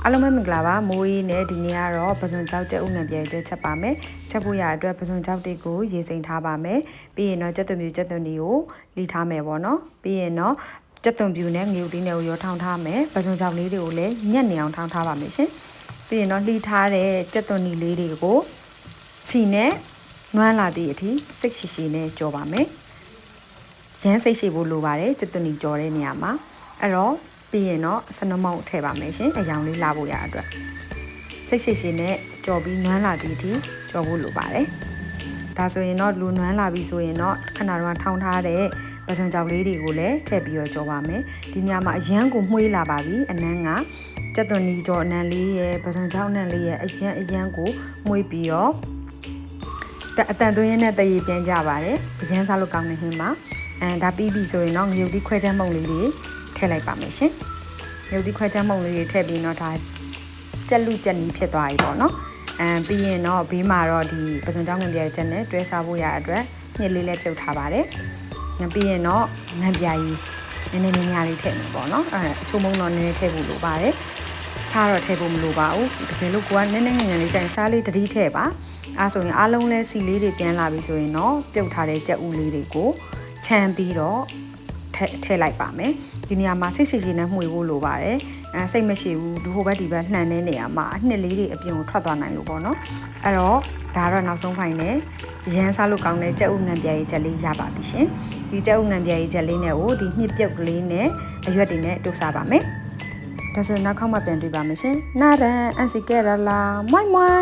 အားလုံးပဲမင်္ဂလာပါမိုးရီးနဲ့ဒီနေ့ကတော့ပစွန်ကြောက်ကျက်ဥငံပြဲကျက်ချက်ပါမယ်ချက်ဖို့ရအတွက်ပစွန်ကြောက်တွေကိုရေစိမ်ထားပါမယ်ပြီးရင်တော့ကျက်သွန်ပြူကျက်သွန်ဒီကိုလီထားမယ်ပေါ့နော်ပြီးရင်တော့ကျက်သွန်ပြူနဲ့ငရုတ်သီးနဲ့ကိုရောထောင်းထားမယ်ပစွန်ကြောက်လေးတွေကိုလည်းညက်နေအောင်ထောင်းထားပါမယ်ရှင်ပြီးရင်တော့လှီထားတဲ့ကျက်သွန်ဒီလေးတွေကိုစီနဲ့နွမ်းလာသည့်အထိစိတ်ရှိရှိနဲ့ကြော်ပါမယ်ရမ်းစိတ်ရှိဖို့လိုပါတယ်ကျက်သွန်ဒီကြော်တဲ့နေရာမှာအဲ့တော့ပြီးရင်တော့စနမောက်ထည့်ပါမယ်ရှင်အယောင်လေးလာဖို့ရအတွက်စိတ်ရှိရှိနဲ့ကြော်ပြီးနွမ်းလာသည့်အထိကြော်ဖို့လိုပါတယ်ဒါဆိုရင်တော့လူနွမ်းလာပြီဆိုရင်တော့ခဏတော့ထောင်းထားတဲ့ပစွန်ကြောက်လေးတွေကိုလည်းထည့်ပြီးတော့ကြော်ပါမယ်ဒီညမှာအရန်ကိုမှုေးလာပါပြီအနန်းကကျက်သွန်နီကြော်အနန်းလေးရဲ့ပစွန်ကြောက်အနန်းလေးရဲ့အရန်ကိုမှုေးပြီးတော့အတန်သွင်းရတဲ့တရေပြန်ကြပါတယ်အရန်စားလို့ကောင်းတဲ့ဟင်းပါဒါပြီးပြီဆိုရင်တော့ငရုတ်သီးခွဲချမ်းမုံလေးတွေထည့်လိုက်ပါမယ်ရှင်ငရုတ်သီးခွဲချမ်းမုံလေးတွေထည့်ပြီးတော့ဒါကြက်လူကြက်နီးဖြစ်သွားပြီပေါ့နော်ပြီးရင်တော့ဘေးမှာတော့ဒီပစွန်ကြောင်းငံပြားချက်နဲ့တွဲစားဖို့ရအတွက်ညှစ်လေးလည်းပြုတ်ထားပါတယ်ပြီးရင်တော့ငံပြားကြီးနည်းနည်းများလေးထည့်မယ်ပေါ့နော်အချိုးမုံတော့နည်းနည်းထည့်ဖို့လိုပါတယ်စားတော့ထည့်ဖို့မလိုပါဘူးတကယ်လို့ကိုကနည်းနည်းငယ်လေးကြိုင်စားလေးတတိထည့်ပါဆိုရင်အားလုံးလဲစီလေးတွေပြန်လာပြီဆိုရင်တော့ပြုတ်ထားတဲ့ကြက်ဥလေးတွေကိုချမ်းပြီးတော့ထည့်လိုက်ပါမယ်ဒီနေရာမှာစိတ်ရှိရှိနဲ့မှွေဖို့လိုပါတယ်စိတ်မရှိဘူးဒီဟိုဘက်ဒီဘက်လှန်တဲ့နေရာမှာအနှစ်လေးတွေအပြင်ကိုထွက်သွားနိုင်လို့ပေါ့နော်အဲ့တော့ဒါတော့နောက်ဆုံးပိုင်းနဲ့ရမ်းစားလို့ကောင်းတဲ့ကြက်ဥငံပြားရေးချက်လေးရပါပြီရှင်ဒီကြက်ဥငံပြားရေးချက်လေးနဲ့ကိုဒီနှစ်ပြုတ်ကလေးနဲ့အရွက်တွေနဲ့တို့စားပါမယ်ဒါဆိုနောက်ခေါက်မှပြန်တွေ့ပါမယ်ရှင်နာရန်အန်စီကဲရလာမွိုင်းမွိုင်း